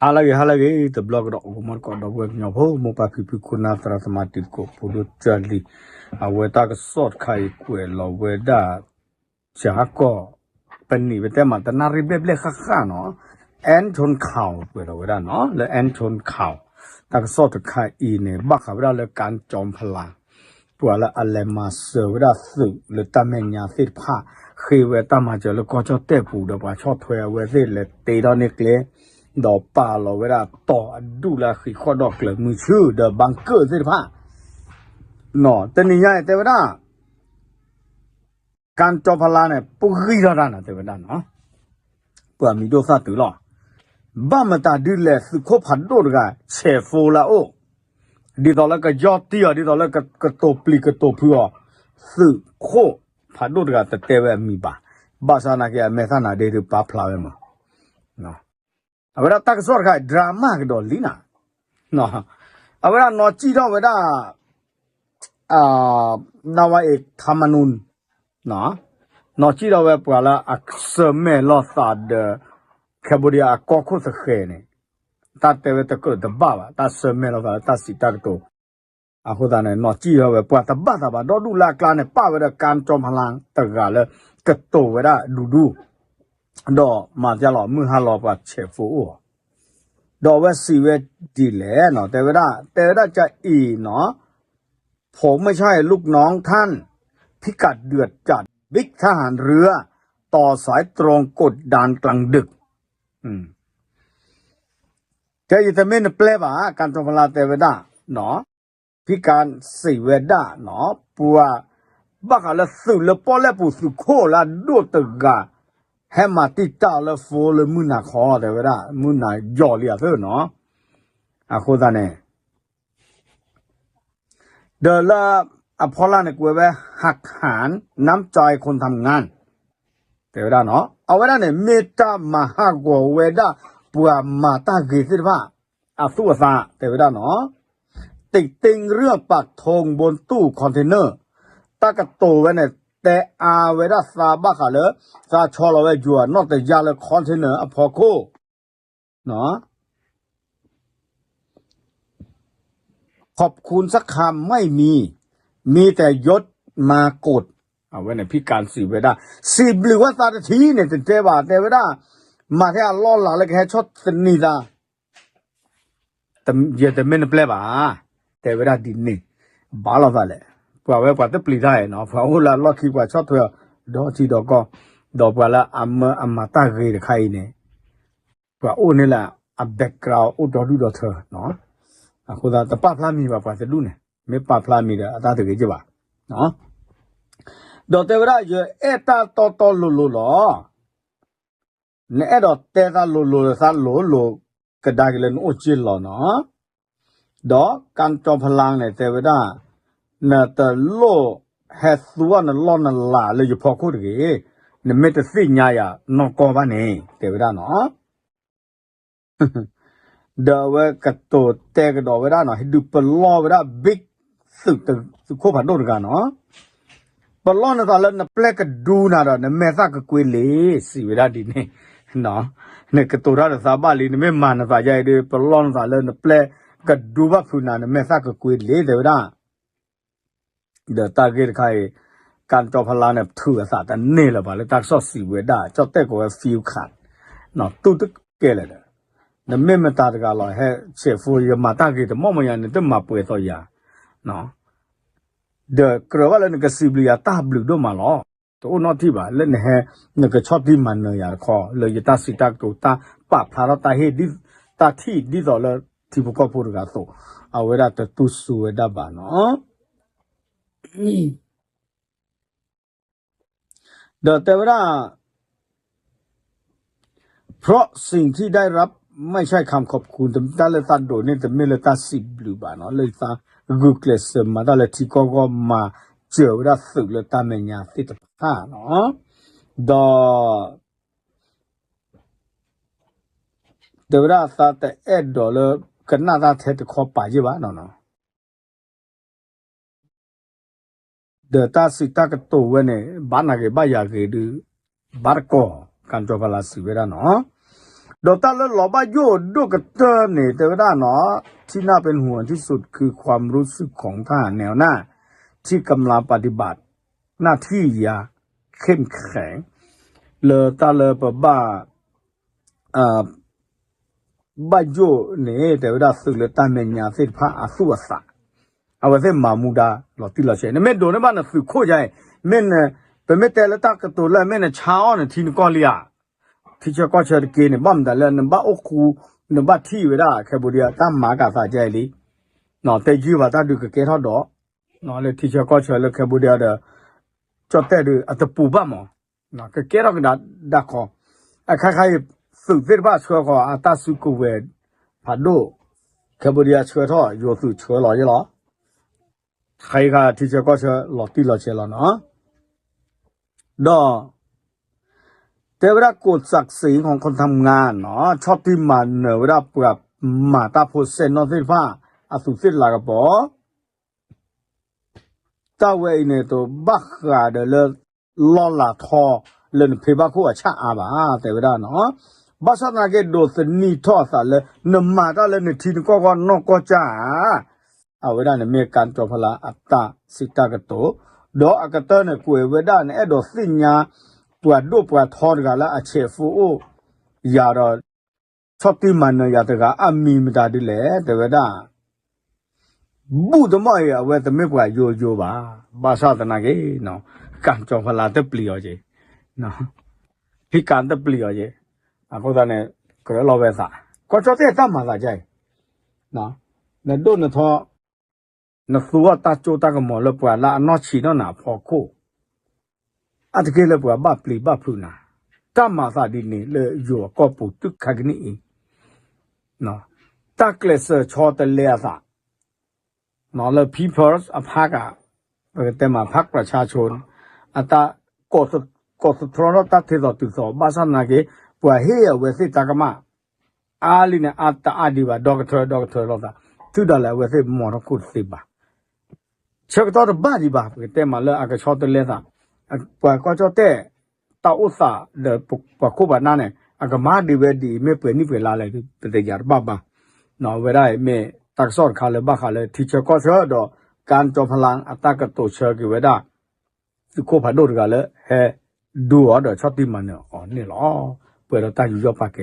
halage the blog dog mo ko dog web nyo ho mo pa pipi kuna tra samatit ko pudo chali aweta ka sort khai kwe lo weda cha ko pani bete ma tana rible ble kha kha no en chon khao kwe lo weda no le en chon khao ta ka sort khai I ne ba kha weda le kan chom phla pwa la ale ma so weda su le ta me nya sit pha khi weta ma je le ko cho te pu do ba cho thwe we sit le te do ne kleดอกป่าเราเวลาต่อดูแลคือข้อดอกเลยมือชื่อเดอะบังเกอร์สิพ่ะเนาะแต่นี่ไงแต่ว่าการจอพลาเนี่ยปุ๊กรีระดันนะแต่ว่าเนาะเพื่อมีโดซาตือหรอบ้ามาตาดูแลสุขภาพโดดกันเชฟโฟละโอดีต่อแล้วก็ยอดเตี้ยดีต่อแล้วก็กระโตปลีกระโตเพื่อสุขภาพโดดกันแต่เตวมีบ้าซานาเกะเมซานาเดรุปาพลาเวมาเนาะawara tak sor kha drama ke do lina no awara no chi do weda nawa e thamanun no chi do we pwala aksame lo sa de cambodia ko khu sa khe ne ta te we ta ko da ba ta sme lo ba ta si ta to a ho da ne no chi do we pwa ta ba do du la kla ne pa we da kan chom halang ta ga le ka to weda duดอมาจะหล่อมือฮาหล่อปัดเชฟูดอว่าสีเวดีแหละเนาะแต่ว่าจะอีเนาะผมไม่ใช่ลูกน้องท่านพิกัดเดือดจัดบิ๊กทหารเรือต่อสายตรงกดดันกลางดึกจะอยู่แต่ไม่นแปลว่าการทำพลาแต่ว่าเนาะพิการสีเวดาเนาะปัวบักอะไรสื่อแล้วป้อแล้วปู่สุโคละดูตึกะให้มาติดตาแล้วโฟเลยมือหนักคอแต่ว่ามือหนักย่อเรียเถอะเนาะโคตรเนี่ยเดี๋ยวละพอละเนี่ยกูว่าหักหานน้ำใจคนทำงานแต่ว่าเนาะเอาไว้เนี่ยเมตตามหากเวดาปัวมาตาเกิดสิว่าสู้ซาแต่ว่าเนาะติดติงเรื่องปักธงบนตู้คอนเทนเนอร์ตากระโตไว้เนี่ยแต่เวลาซาบ้าค่ะเลยซาชอเราไว้จัวนอกแต่ยาเลยคอนเทนเนอร์พอโคเนาะขอบคุณสักคำไม่มีแต่ยศมากดเอาไว้ในพิการสีเวลาสีหรือว่าซาทีเนี่ยจะเจ้าบ่าแต่เวลามาแค่ล้อหล่าเลยแค่ชดสนิดาแต่เยอะแต่ไม่นเปล่าแต่เวลาดินนี่บ้าเราซะเลยกว่าเวลาจะปลีได้เนาะเพราะว่าเราคิดว่าชอบเธอดอกที่ดอกก็ดอกว่าละอัมมาตาเกยใครเนี่ยกว่าโอ้นี่แหละอับแบ็กกราวด์โอ้ดอกดูดอกเธอเนาะคุณตาแต่ป้าพลามีว่าจะดูเนี่ยไม่ป้าพลามีเลยตาถึงจะว่าเนาะดอกแต่เวลาเยอะตาโตหลุหรอเนี่ยดอกแต่ตาหลุซาหลุกระดาษเลยโอ้จิ๋หรอเนาะดอกการจอมพลังเนี่ยแต่เวลาน่ะแต่โลเฮสัวน่ะล้อน่ะลาเลยอยู่พอคุดกี้เนี่ยไม่แต่สิ่งใหญ่อะนอกบ้านนี่แต่เวลาเนาะเดี๋ยวเวกระโตแต่กระโดดเวลาเนาะให้ดูปลอเวลาบิ๊กสุดโคผ่านโดนกันเนาะปลอน่ะตอนนั้นน่ะแปลกระดูน่ะเนาะเนี่ยแม่ซักกะกุยเลยสิเวลาดีเนี่ยเนาะเนี่ยกระโตราซาบาลีเนี่ยไม่มาน่ะซาใหญ่ดิปลอน่ะตอนนั้นน่ะแปลกระดูบักฟุน่ะเนี่ยแม่ซักกะกุยเลยแต่เวลาเดี๋ยวตาเกิดใครการจอพลาเนี่ยถือศาสตร์แต่เนี่ยแหละบ่เลยตาสอดสีเวด้าเจ้าแต่ก็ฟิลขาดเนาะตู้ตึกเกเลยเนี่ยไม่มาตาตะกาลอยให้เชฟฟูยมาตาเกิดมอมยันเนี่ยต้องมาป่วยต่อยาเนาะเดี๋ยวกระว่าแล้วเนี่ยก็สิบลียตาบลูด้วยมาล้อตัวนอที่บ่าเล่นให้เนี่ยก็ชอบที่มันเนี่ยคอเลยตาสิตาตัวตาปะพาราตาเฮดิตาที่ดิต่อแล้วที่พวกก็พูดกันโตเอาเวลาแต่ตู้สูเวด้าบ่าเนาะเดี๋ยวแต่ว่าเพราะสิ่งที่ได้รับไม่ใช่คำขอบคุณแต่เลยตัดโดดเนี่ยแต่ไม่เลยตัดสิบลูบาเนาะเลยตัดกูเกลสมาแต่เลยที่ก็มาเจอเวลาสึกเลยตัดเมียติดผ้าเนาะเดี๋ยวเวลาตัดแต่ดอลเลยกันน่าจะเทตขอบไปจีบ้าเนาะเดี๋ยวตาสิตากระตัวเว้เนี่ยบ้านอะไรบ้านยาเกดูบาร์โกกันจบพลาสิเวลาเนาะ ดอตาแล้วหลอบ้าโยดูกระเตอร์เนี่ยแต่ว่าเนาะที่น่าเป็นห่วงที่สุดคือความรู้สึกของทหารแนวหน้าที่กำลังปฏิบัติหน้าที่อย่าเข้มแข็งเลยตาเลยปะบ้าบ้าโยเนี่ยแต่ว่าสึกเลยตาเมียเสร็จพระอาสุวสะเอาไว้เส้นมามูดาหลอที่เราใช้เนี่ยแม่โดนในบ้านน่ะสึกโคตรใหญ่แม่เนี่ยเป็นแม่แต่ละตากระตุ้นแล้วแม่เนี่ยเช้าเนี่ยทีนก้อนเลียที่เจ้าก็เชิญเกณฑ์เนี่ยบ้ามแต่ละเนี่ยบ้าโอ้คูเนี่ยบ้าที่เวลาแค่บุรีตามหมากาสาใจลีเนาะแต่ยืมว่าตาดูกับเกทอดดอกเนาะเลยที่เจ้าก็เชิญเลยแค่บุรีเด้อจอดแต่ดูอัตปูบ้ามอเนาะก็เกทอดกันดักคอไอ้ใครๆสึกเส้นบ้าเชื่อก็อัตสุกุเวดผัดดูแค่บุรีเชื่อทอดอยู่สึกเชื่อหล่อยี่หรอใครก็ที่เจ้าก็เชื่อหล่อตีหล่อเชื่อหล่อเนาะดอแต่เวลากดศักดิ์ศรีของคนทำงานเนาะชอบที่มันเนเวลาเปลือกหมาตาโพเซนนอนเส้นผ้าอสุสิลากระป๋อเจ้าเวเนี่ยตัวบักกาเดลลอลาทอเล่นเพบักคู่ชาอาบาแต่เวลาเนาะบัสนาเกโดสนีทอสาเลยนมาตาเลยทีนก็นอกก็จ้าเอาเวลาเนี่ยมีการจอพละอัตตาสิตากระโตดออากาเตอร์เนี่ยกุยเวลาเนี่ยดอสิญญาปวดดูปวดทอดกันแล้วอาเชฟูยาดอชอบที่มันยาตะกาอามีมตาดิแหละแต่ว่าได้บูดมอยเวทไม่ปวดโยบาบาชาตนาเกเนาะการจอพลาเตปลียวเจเนาะพิการเตปลียวเจอ่ะก็ตอนนี้ก็เราเวสาก็ชอบที่ตั้มมาซะใจเนาะแล้วโดนทอนักสู้ตาโจตากมอลปวดละนอชีนอนาพอโคอัตเกลปวดบ้าปลีบ้าพลุนาตามมาซาดินี่เลยอยู่ก็ปุตุขกนี่เนาะตักเลสชอตเลซาเนาะเลย people's อภากะแต่มาพักประชาชนอัตกดทรตัดเทศตุสอบาสนาเกปวดเฮียเวสิตากมาอาลีเนี่ยอัตอาดีบาด็อกเตอร์เราตาทุดาเลยเวสิมอรคุสิบาเช็คตัวบ้าดีบาแต่มาเลยอากาชอตเลซาปวดก็ชอตตาอุตสาเดปวดคู่บ้านนั่นเนี่ยอากามาดีเวดีไม่เปลี่ยนนี่เวลาเลยเป็นแต่ยาบ้าเนาะเวลาไม่ตักสอดขาเลยบ้าขาเลยที่เชื่อก็เชื่อดอการจอมพลังอัตากระตุเชื่อกี่เวลาที่คู่พัดดูกันเลยเฮดูอ๋อเดี๋ยวชอบที่มันเนี่ยอ๋อนี่หรอเปิดเราตั้งอยู่ยอดปากแก